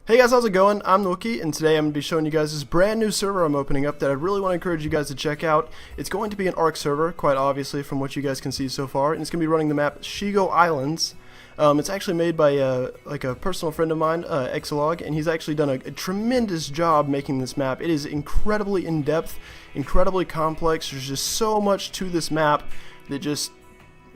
Hey guys, how's it going? I'm Nookie, and today I'm going to be showing you guys this brand new server I'm opening up that I really want to encourage you guys to check out. It's going to be an Ark server, quite obviously from what you guys can see so far, and it's going to be running the map Shigo Islands. It's actually made by like a personal friend of mine, Exolog, and he's actually done a tremendous job making this map. It is incredibly in-depth, incredibly complex. There's just so much to this map that just...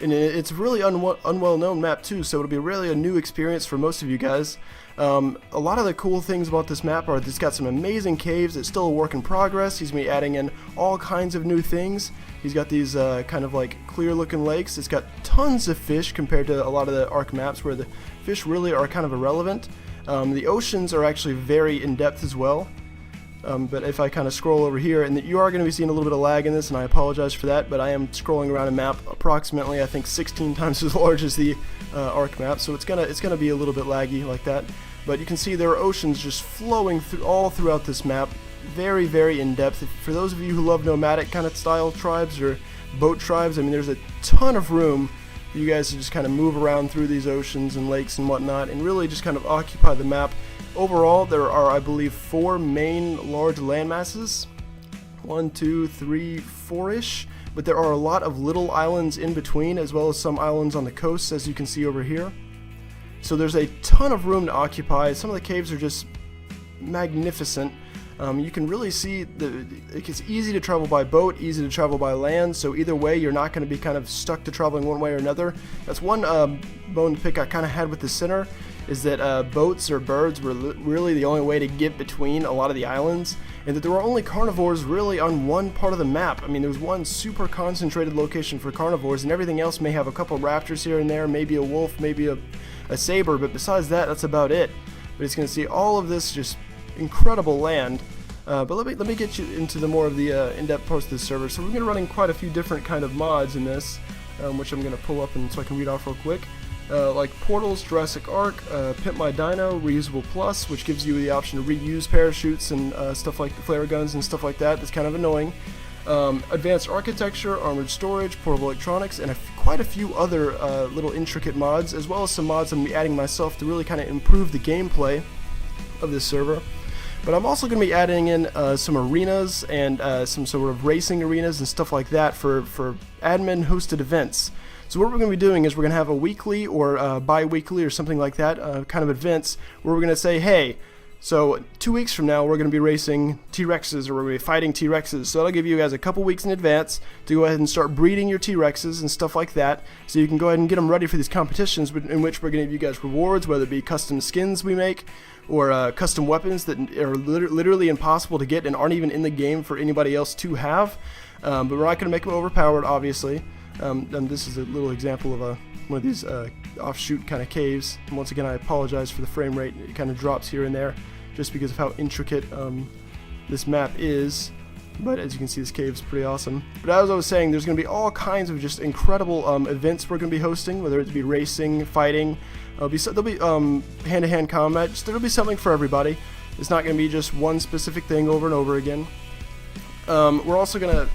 And it's a really unwell-known map too, so it'll be really a new experience for most of you guys. A lot of the cool things about this map are it's got some amazing caves. It's still a work in progress. He's going to be adding in all kinds of new things. He's got these kind of like clear-looking lakes. It's got tons of fish compared to a lot of the Ark maps where the fish really are kind of irrelevant. The oceans are actually very in-depth as well. But if I kind of scroll over here, and you are going to be seeing a little bit of lag in this, and I apologize for that, but I am scrolling around a map approximately, I think, 16 times as large as the Ark map, so it's gonna be a little bit laggy like that. But you can see there are oceans just flowing through all throughout this map, very, very in depth. For those of you who love nomadic kind of style tribes or boat tribes, I mean, there's a ton of room for you guys to just kind of move around through these oceans and lakes and whatnot, and really just kind of occupy the map. Overall, there are, I believe, 4 main large landmasses. 1, 2, 3, 4-ish. But there are a lot of little islands in between, as well as some islands on the coast, as you can see over here. So there's a ton of room to occupy. Some of the caves are just magnificent. You can really see it's easy to travel by boat, easy to travel by land, so either way you're not going to be kind of stuck to traveling one way or another. That's one bone to pick I kind of had with the center, is that boats or birds were really the only way to get between a lot of the islands, and that there were only carnivores really on one part of the map. I mean, there's one super concentrated location for carnivores, and everything else may have a couple raptors here and there, maybe a wolf, maybe a saber, but besides that, that's about it. But it's going to see all of this just incredible land. But let me get you into the more of the in-depth parts of the server. So we're going to be running quite a few different kind of mods in this, which I'm going to pull up and so I can read off real quick. Like Portals, Jurassic Ark, Pimp My Dino, Reusable Plus, which gives you the option to reuse parachutes and stuff like flare guns and stuff like that. That's kind of annoying. Advanced Architecture, Armored Storage, Portable Electronics, and quite a few other little intricate mods, as well as some mods I'm going to be adding myself to really kind of improve the gameplay of this server. But I'm also going to be adding in some arenas and some sort of racing arenas and stuff like that for admin hosted events. So what we're going to be doing is we're going to have a weekly or bi-weekly or something like that kind of events where we're going to say, hey, so 2 weeks from now we're going to be racing T-Rexes, or we're going to be fighting T-Rexes. So that'll give you guys a couple weeks in advance to go ahead and start breeding your T-Rexes and stuff like that, so you can go ahead and get them ready for these competitions in which we're going to give you guys rewards, whether it be custom skins we make or custom weapons that are literally impossible to get and aren't even in the game for anybody else to have. But we're not going to make them overpowered, obviously. And this is a little example of one of these offshoot kind of caves. And once again, I apologize for the frame rate. It kind of drops here and there just because of how intricate this map is. But as you can see, this cave is pretty awesome. But as I was saying, there's going to be all kinds of just incredible events we're going to be hosting, whether it be racing, fighting. There'll be hand-to-hand combat. There'll be something for everybody. It's not going to be just one specific thing over and over again. We're also going to...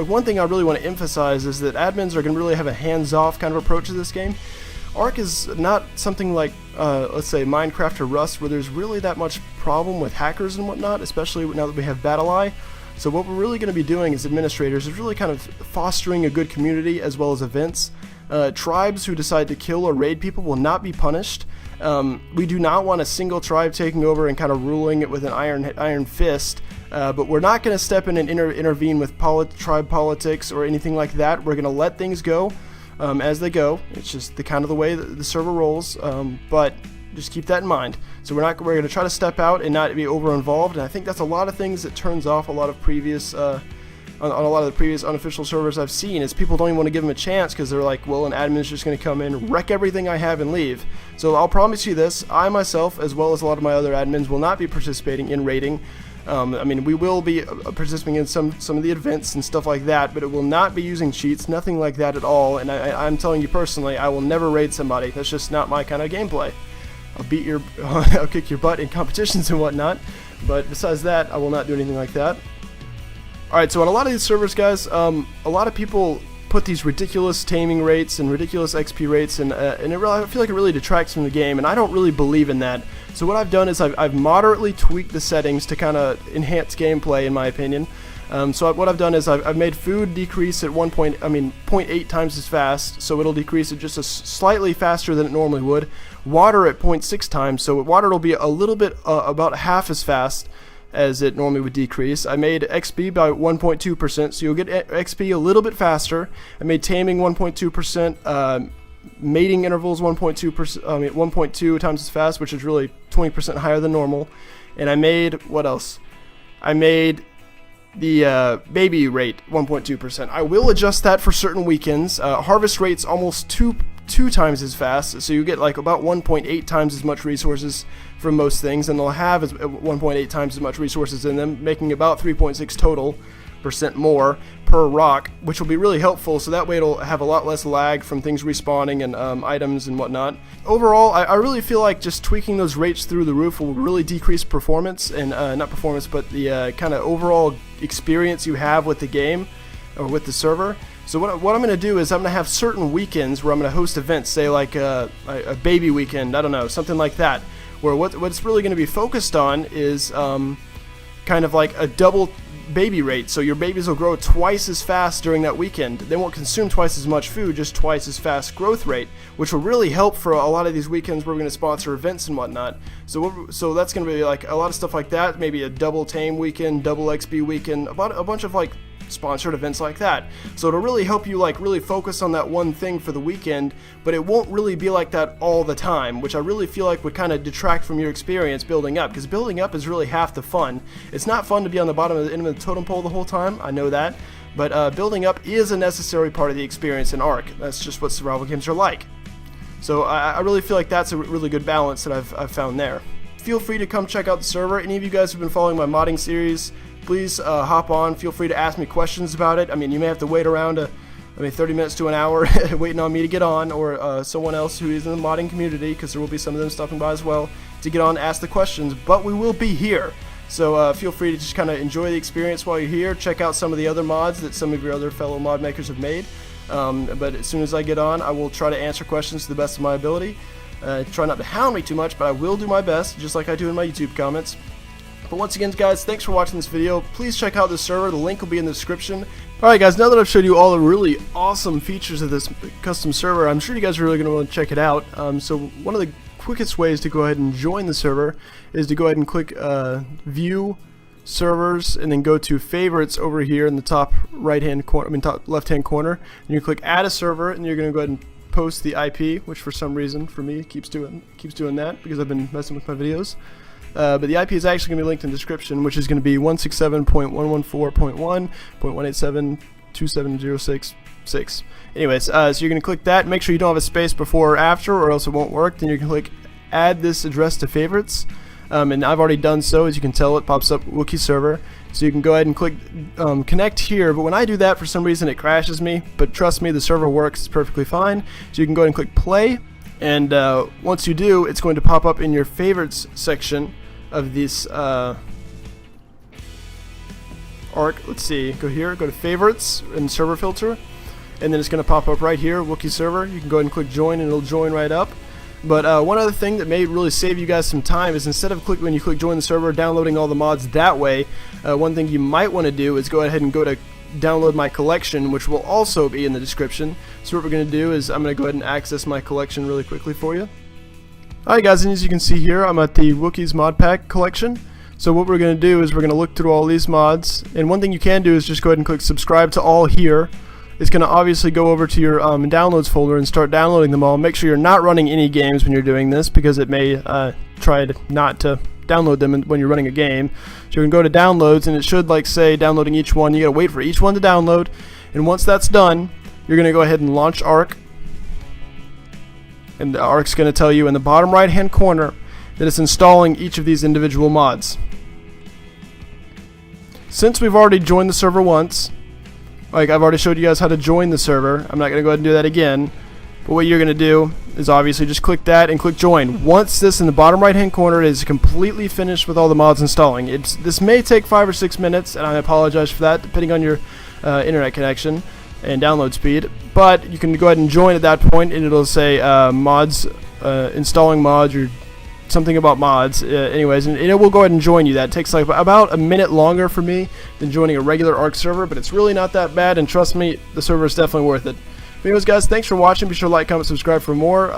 one thing I really want to emphasize is that admins are going to really have a hands-off kind of approach to this game. Ark is not something like, let's say, Minecraft or Rust, where there's really that much problem with hackers and whatnot, especially now that we have BattleEye. So what we're really going to be doing as administrators is really kind of fostering a good community as well as events. Tribes who decide to kill or raid people will not be punished. We do not want a single tribe taking over and kind of ruling it with an iron fist. But we're not going to step in and intervene with tribe politics or anything like that. We're going to let things go as they go. It's just the kind of the way that the server rolls. But just keep that in mind. So we're going to try to step out and not be over involved. And I think that's a lot of things that turns off a lot of previous on a lot of the previous unofficial servers I've seen, is people don't even want to give them a chance because they're like, well, an admin's just going to come in, wreck everything I have, and leave. So I'll promise you this: I myself, as well as a lot of my other admins, will not be participating in raiding. I mean, we will be participating in some of the events and stuff like that, but it will not be using cheats, nothing like that at all. And I'm telling you personally, I will never raid somebody. That's just not my kind of gameplay. I'll kick your butt in competitions and whatnot, but besides that, I will not do anything like that. Alright, so on a lot of these servers, guys, a lot of people put these ridiculous taming rates and ridiculous XP rates, and I feel like it really detracts from the game, and I don't really believe in that. So what I've done is I've moderately tweaked the settings to kind of enhance gameplay, in my opinion. So what I've done is I've made food decrease at 0.8 times as fast, so it'll decrease at just slightly faster than it normally would. Water at 0.6 times, so water will be a little bit about half as fast as it normally would decrease. I made XP by 1.2%, so you'll get XP a little bit faster. I made taming 1.2%, mating intervals 1.2 times as fast, which is really 20% higher than normal. And I made, what else? I made the baby rate 1.2%. I will adjust that for certain weekends. Harvest rate's almost two times as fast, so you get like about 1.8 times as much resources from most things, and they'll have 1.8 times as much resources in them, making about 3.6 total % more per rock, which will be really helpful, so that way it'll have a lot less lag from things respawning and items and whatnot. Overall, I really feel like just tweaking those rates through the roof will really decrease performance, and not performance, but the kind of overall experience you have with the game or with the server. So what I'm going to do is I'm going to have certain weekends where I'm going to host events, say like a baby weekend, I don't know, something like that, where what's really going to be focused on is kind of like a double baby rate. So your babies will grow twice as fast during that weekend. They won't consume twice as much food, just twice as fast growth rate, which will really help for a lot of these weekends where we're going to sponsor events and whatnot. So that's going to be like a lot of stuff like that, maybe a double tame weekend, double XP weekend, about a bunch of like sponsored events like that. So it'll really help you like really focus on that one thing for the weekend, but it won't really be like that all the time, which I really feel like would kind of detract from your experience building up, because building up is really half the fun. It's not fun to be on the bottom of the end of the totem pole the whole time, I know that, but building up is a necessary part of the experience in Ark. That's just what survival games are like. So I really feel like that's a really good balance that I've found there. Feel free to come check out the server. Any of you guys who've been following my modding series, please hop on. Feel free to ask me questions about it. I mean, you may have to wait around 30 minutes to an hour waiting on me to get on, or someone else who is in the modding community, because there will be some of them stopping by as well, to get on and ask the questions, but we will be here. So feel free to just kind of enjoy the experience while you're here. Check out some of the other mods that some of your other fellow mod makers have made. But as soon as I get on, I will try to answer questions to the best of my ability. Try not to hound me too much, but I will do my best, just like I do in my YouTube comments. But once again, guys, thanks for watching this video. Please check out the server. The link will be in the description. Alright guys, now that I've showed you all the really awesome features of this custom server, I'm sure you guys are really going to want to check it out. So one of the quickest ways to go ahead and join the server is to go ahead and click View Servers, and then go to Favorites over here in the top right-hand corner, top left-hand corner. And you click Add a Server, and you're going to go ahead and post the IP, which for some reason for me keeps doing that because I've been messing with my videos. But the IP is actually going to be linked in the description, which is going to be 167.114.1.187.27066. Anyways, so you're going to click that. Make sure you don't have a space before or after, or else it won't work. Then you can click Add this address to favorites. And I've already done so. As you can tell, it pops up Wookiee server. So you can go ahead and click connect here. But when I do that, for some reason it crashes me. But trust me, the server works. It's perfectly fine. So you can go ahead and click play. And once you do, it's going to pop up in your favorites section of this Ark. Let's see, go here, go to favorites and server filter, and then it's going to pop up right here, Wookiee server. You can go ahead and click join, and it'll join right up. But one other thing that may really save you guys some time is, instead of when you click join the server, downloading all the mods that way, one thing you might want to do is go ahead and go to download my collection, which will also be in the description. So what we're going to do is I'm going to go ahead and access my collection really quickly for you. Alright guys, and as you can see here, I'm at the Wookiees mod pack collection. So what we're going to do is we're going to look through all these mods, and one thing you can do is just go ahead and click subscribe to all here. It's going to obviously go over to your downloads folder and start downloading them all. Make sure you're not running any games when you're doing this, because it may try not to download them when you're running a game. So you can go to downloads, and it should like say downloading each one. You got to wait for each one to download, and once that's done, you're going to go ahead and launch Ark. And the Ark's going to tell you in the bottom right hand corner that it's installing each of these individual mods. Since we've already joined the server once, like I've already showed you guys how to join the server, I'm not going to go ahead and do that again. But what you're going to do is obviously just click that and click join. Once this in the bottom right hand corner is completely finished with all the mods installing, this may take 5 or 6 minutes, and I apologize for that depending on your internet connection. and download speed. But you can go ahead and join at that point, and it'll say mods, installing mods, or something about mods. Anyways, and it will go ahead and join you. That takes like about a minute longer for me than joining a regular Ark server, but it's really not that bad, and trust me, the server is definitely worth it. Anyways, guys, thanks for watching. Be sure to like, comment, subscribe for more.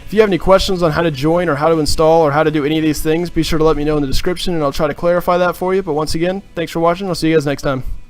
If you have any questions on how to join or how to install or how to do any of these things, be sure to let me know in the description, and I'll try to clarify that for you. But once again, thanks for watching. I'll see you guys next time.